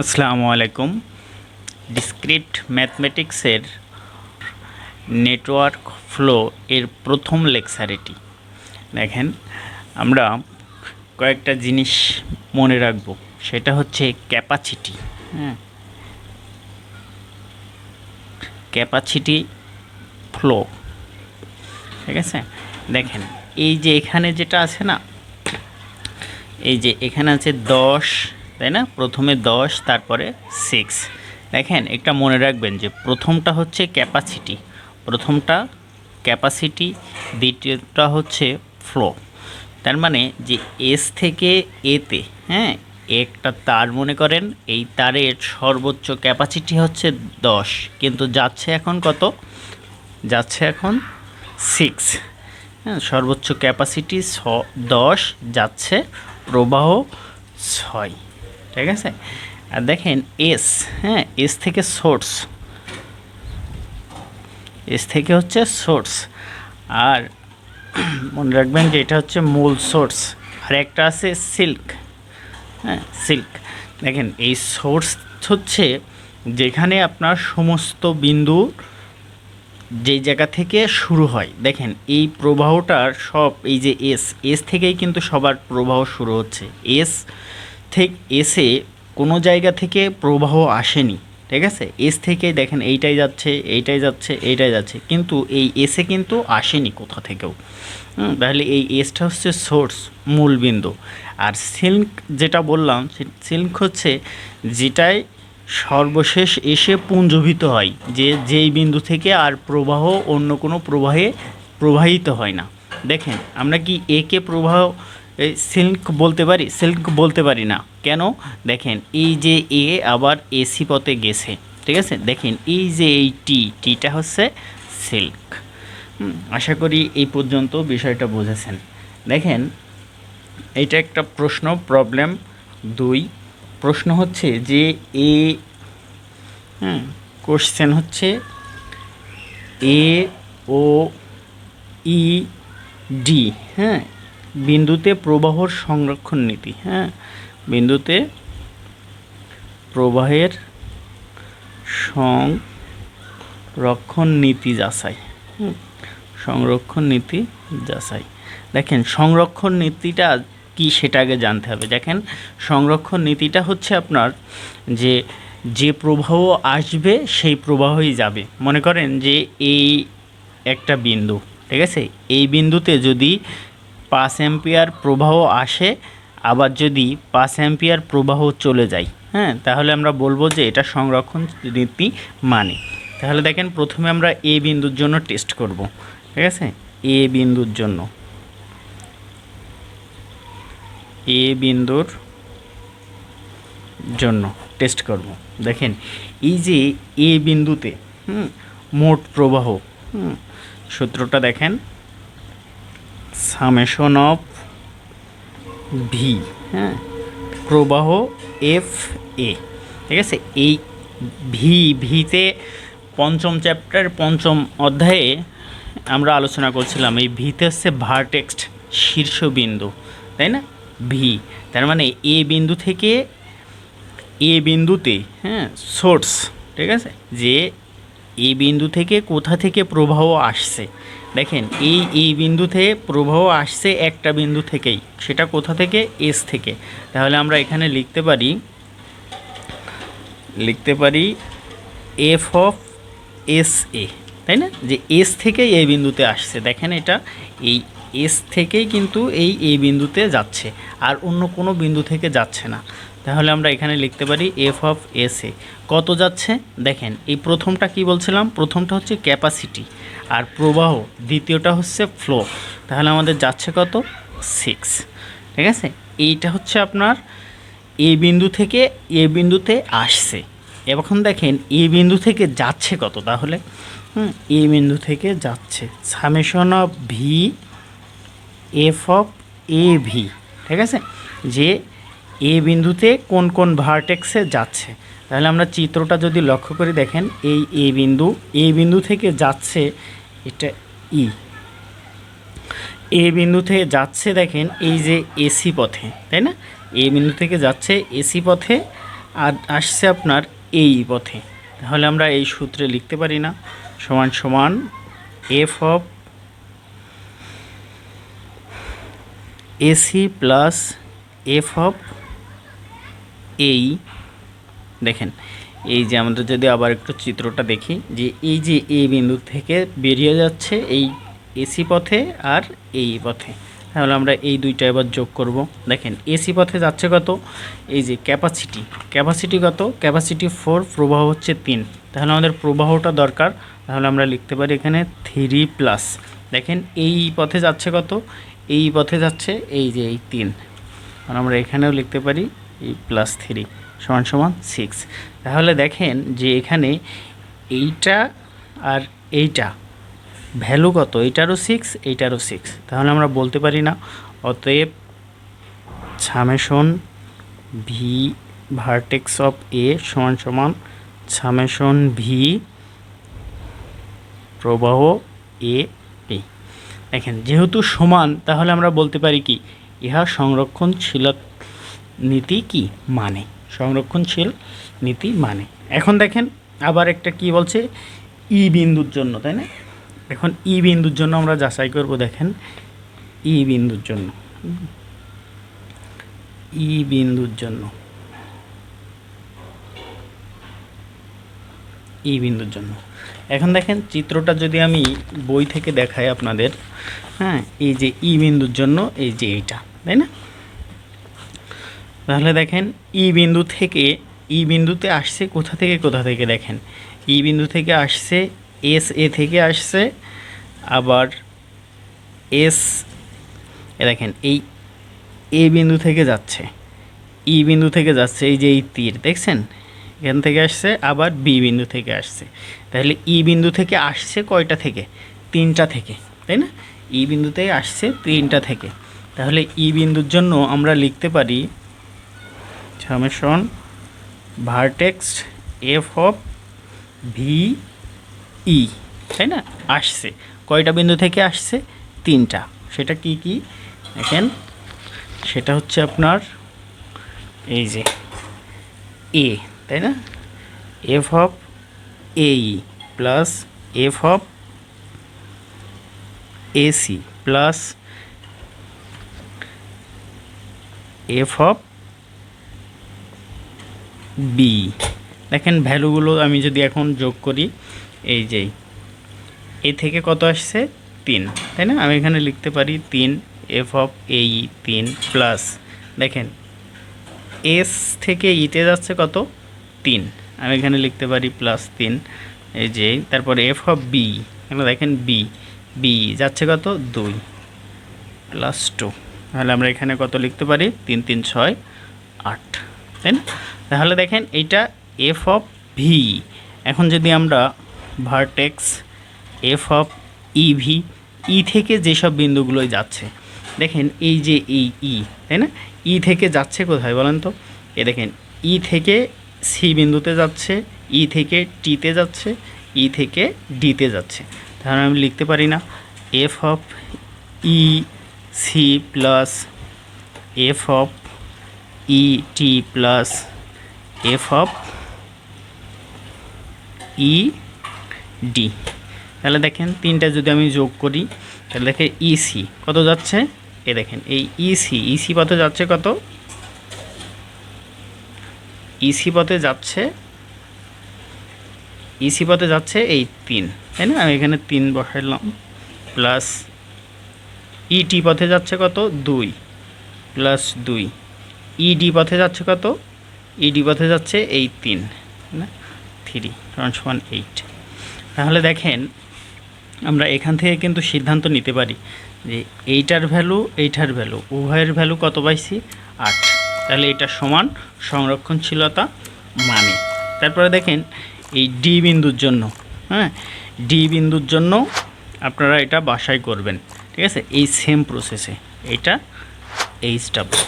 আসসালামু আলাইকুম। Discrete ম্যাথমেটিক্সের network flow এর প্রথম লেকচার এটি। দেখেন, আমরা কয়েকটা জিনিস মনে রাখব। সেটা হচ্ছে ক্যাপাসিটি। ক্যাপাসিটি ফ্লো, ঠিক আছে। দেখেন, এই যে এখানে যেটা আছে না, এই যে এখানে আছে 10, তাই না? প্রথমে 10, তারপরে 6। দেখেন, একটা মনে রাখবেন যে প্রথমটা হচ্ছে ক্যাপাসিটি, দ্বিতীয়টা হচ্ছে ফ্লো। তার মানে যে এস থেকে এতে, একটা তার মনে করেন, এই তারের সর্বোচ্চ ক্যাপাসিটি হচ্ছে 10, কিন্তু যাচ্ছে এখন কত? যাচ্ছে এখন 6। সর্বোচ্চ ক্যাপাসিটি 10, যাচ্ছে প্রবাহ 6, ঠিক আছে। আর দেখেন এস, এস থেকে হচ্ছে সোর্স। আর মনে রাখবেন যে এটা হচ্ছে মূল সোর্স। আর একটা আছে সিল্ক। দেখেন, এই সোর্স হচ্ছে যেখানে আপনার সমস্ত বিন্দু যেই জায়গা থেকে শুরু হয়। দেখেন, এই প্রবাহটার সব, এই যে এস থেকেই কিন্তু সবার প্রবাহ শুরু হচ্ছে। এসে কোনো জায়গা থেকে প্রবাহ আসেনি, ঠিক আছে। এস থেকে দেখেন এইটাই যাচ্ছে, কিন্তু এই এসে কিন্তু আসেনি কোথা থেকেও। তাহলে এই এসটা হচ্ছে সোর্স, মূল বিন্দু। আর সিল্ক যেটা বললাম, সিল্ক হচ্ছে যেটাই সর্বশেষ এসে পুঞ্জীভূত হয়, যেই বিন্দু থেকে আর প্রবাহ অন্য কোনো প্রবাহে প্রবাহিত হয় না। দেখেন, আমরা কি একে সিল্ক বলতে পারি না কেন? দেখেন, এই যে এ আবার এসি পথে গেছে, ঠিক আছে। দেখেন, এই যে এই টিটা হচ্ছে সিল্ক। আশা করি এই পর্যন্ত বিষয়টা বুঝেছেন। দেখেন, এটা একটা প্রবলেম 2। প্রশ্ন হচ্ছে যে কোশ্চেন হচ্ছে এ ও ই ডি, বিন্দুতে প্রবাহর সংরক্ষণ নীতি, বিন্দুতে প্রবাহের সংরক্ষণ নীতি যাচাই। দেখেন, সংরক্ষণ নীতিটা কি সেটা আগে জানতে হবে। দেখেন, সংরক্ষণ নীতিটা হচ্ছে আপনার যে প্রবাহ আসবে সেই প্রবাহই যাবে। মনে করেন যে এই একটা বিন্দু, ঠিক আছে। এই বিন্দুতে যদি 5 অ্যাম্পিয়ার প্রবাহ আসে, আবার যদি 5 অ্যাম্পিয়ার প্রবাহ চলে যায়, তাহলে আমরা বলবো যে এটা সংরক্ষণ নীতি মানে। তাহলে দেখেন, প্রথমে আমরা এ বিন্দুর জন্য টেস্ট করব, ঠিক আছে। এ বিন্দুর জন্য টেস্ট করব। দেখেন, এই যে এ বিন্দুতে মোট প্রবাহ, সূত্রটা দেখেন, সামেশন অফ ভি, প্রবাহ এফ এ, ঠিক আছে। এই ভিতে পঞ্চম চ্যাপ্টার পঞ্চম অধ্যায়ে আমরা আলোচনা করছিলাম, এই ভিতে হচ্ছে ভার্টেক্স, শীর্ষবিন্দু, তাই না। ভি তার মানে এ বিন্দুতে সোর্স, ঠিক আছে, যে এই বিন্দু থেকে কোথা থেকে প্রবাহ আসছে। দেখেন, এই বিন্দুতে প্রবাহ আসছে একটা বিন্দু থেকেই, সেটা কোথা থেকে? এস থেকে। তাহলে আমরা এখানে লিখতে পারি এফ অফ এস এ, তাই না, যে এস থেকে এই বিন্দুতে আসছে। দেখেন, এটা এই এস থেকেই কিন্তু এই বিন্দুতে যাচ্ছে, আর অন্য কোনো বিন্দু থেকে যাচ্ছে না। তাহলে আমরা এখানে লিখতে পারি এফ অফ এস এ কত যাচ্ছে। দেখেন, এই প্রথমটা কি বলছিলাম? প্রথমটা হচ্ছে ক্যাপাসিটি, আর প্রবাহ দ্বিতীয়টা হচ্ছে ফ্লো। তাহলে আমাদের যাচ্ছে কত? 6, ঠিক আছে। এইটা হচ্ছে আপনার এই বিন্দু থেকে এ বিন্দুতে আসছে। এখন দেখেন, এই বিন্দু থেকে যাচ্ছে কত? তাহলে এই বিন্দু থেকে যাচ্ছে summation of V F of A V, ঠিক আছে, যে এ বিন্দুতে কোন কোন ভার্টেক্সে যাচ্ছে। তাহলে আমরা চিত্রটা যদি লক্ষ্য করি, দেখেন, এই এ বিন্দু থেকে যাচ্ছে, এটা এ বিন্দু থেকে যাচ্ছে, দেখেন এই যে এসি পথে, তাই না। এ বিন্দু থেকে যাচ্ছে এসি পথে, আর আসছে আপনার এই পথে, তাহলে আমরা এই সূত্রে লিখতে পারি না, সমান সমান F of AC plus F of এই। দেখেন এই যে আমাদের যদি আবার একটু চিত্রটা দেখি, যে এই যে এ বিন্দু থেকে বেরিয়ে যাচ্ছে এই এসি পথে আর এই পথে, তাহলে আমরা এই দুইটা এবার যোগ করব। দেখেন এসি পথে যাচ্ছে কত, এই যে ক্যাপাসিটি কত, ক্যাপাসিটি 4, প্রবাহ হচ্ছে 3, তাহলে আমাদের প্রবাহটা দরকার, তাহলে আমরা লিখতে পারি এখানে 3 প্লাস। দেখেন এই পথে যাচ্ছে কত, এই পথে যাচ্ছে এই যে এই 3, আর আমরা এখানেও লিখতে পারি এই +3 সমান সমান 6। তাহলে দেখেন যে এখানে এইটা আর এইটা ভ্যালু কত, এইটারও 6, এইটারও 6, তাহলে আমরা বলতে পারি না। অতএব সামেশন ভি ভার্টেক্স অফ এ সমান সমান সামেশন ভি প্রবাহ এ পি। দেখেন যেহেতু সমান, তাহলে আমরা বলতে পারি কি, ইহা সংরক্ষণশীল নীতি কি মানে, সংরক্ষণশীল নীতি মানে। এখন দেখেন আবার একটা কি বলছে, ই বিন্দুর জন্য, তাই না? এখন ই বিন্দুর জন্য আমরা যাচাই করব। দেখেন ই বিন্দুর জন্য, ই বিন্দুর জন্য, ই বিন্দুর জন্য এখন দেখেন চিত্রটা যদি আমি বই থেকে দেখাই আপনাদের, হ্যাঁ, এই যে ই বিন্দুর জন্য এই যে এইটা, তাই না? তাহলে দেখেন ই বিন্দু থেকে, ই বিন্দুতে আসছে কোথা থেকে দেখেন ই বিন্দু থেকে আসছে এস এ থেকে আসছে, আবার এস দেখেন এই এ বিন্দু থেকে যাচ্ছে, ই বিন্দু থেকে যাচ্ছে, এই যে এই তীর দেখছেন এখান থেকে আসছে, আবার বি বিন্দু থেকে আসছে। তাহলে ই বিন্দু থেকে আসছে কয়টা থেকে, 3টা থেকে, তাই না? ই বিন্দুতে আসছে 3টা থেকে। তাহলে ই বিন্দুর জন্য আমরা লিখতে পারি summation vertex F of V E, তাই না? আসছে কয়টা বিন্দু থেকে আসছে, 3টা। সেটা কি কি দেখেন, সেটা হচ্ছে আপনার এই যে এ, তাই না? F of A plus F of AC plus F of B. দেখেন ভ্যালুগুলো আমি যদি এখন যোগ করি, এই যে এ থেকে কত আসছে, 3, তাই না? আমি এখানে লিখতে পারি 3 এফ অফ এই 3 প্লাস, দেখেন এস থেকে ইতে যাচ্ছে কত, 3, আমি এখানে লিখতে পারি +3, এই যে তারপরে এফ অফ বি, এখানে দেখেন বি, বি যাচ্ছে কত, 2 +2, তাহলে আমরা এখানে কত লিখতে পারি, 3 3 6 8, তাই না? তাহলে দেখেন এইটা এফ অফ ভি। এখন যদি আমরা ভার্টেক্স এফ অফ ইভি, ই থেকে যেসব বিন্দুগুলোই যাচ্ছে, দেখেন এই যে এই ই, তাই না? ই থেকে যাচ্ছে কোথায় বলেন তো, এ দেখেন ই থেকে সি বিন্দুতে যাচ্ছে, ই থেকে টিতে যাচ্ছে, ই থেকে ডিতে যাচ্ছে। তাহলে আমি লিখতে পারি না F of E C plus F of E T plus F of E D. তাহলে দেখেন 3টা যদি আমি যোগ করি, তাহলে দেখেন ইসি কত যাচ্ছে, এ দেখেন এই ইসি পথে যাচ্ছে কত, ইসি পথে যাচ্ছে এই 3, তাই না? আমি এখানে 3 বসাইলাম, প্লাস ইটি পথে যাচ্ছে কত, 2 প্লাস 2, ইডি পথে যাচ্ছে কত, ইডি পথে যাচ্ছে এই 3, না 3 সমান 8। তাহলে দেখেন আমরা এখান থেকে কিন্তু সিদ্ধান্ত নিতে পারি যে এইটার ভ্যালু উভয়ের ভ্যালু কত পাইছি, 8, তাহলে এটা সমান সংরক্ষণশীলতা মানে। তারপরে দেখেন এই ডি বিন্দুর জন্য, হ্যাঁ, ডি বিন্দুর জন্য আপনারা এটা বাসায় করবেন, ঠিক আছে? এই সেম প্রসেসে এটা এইচডব্লিউ।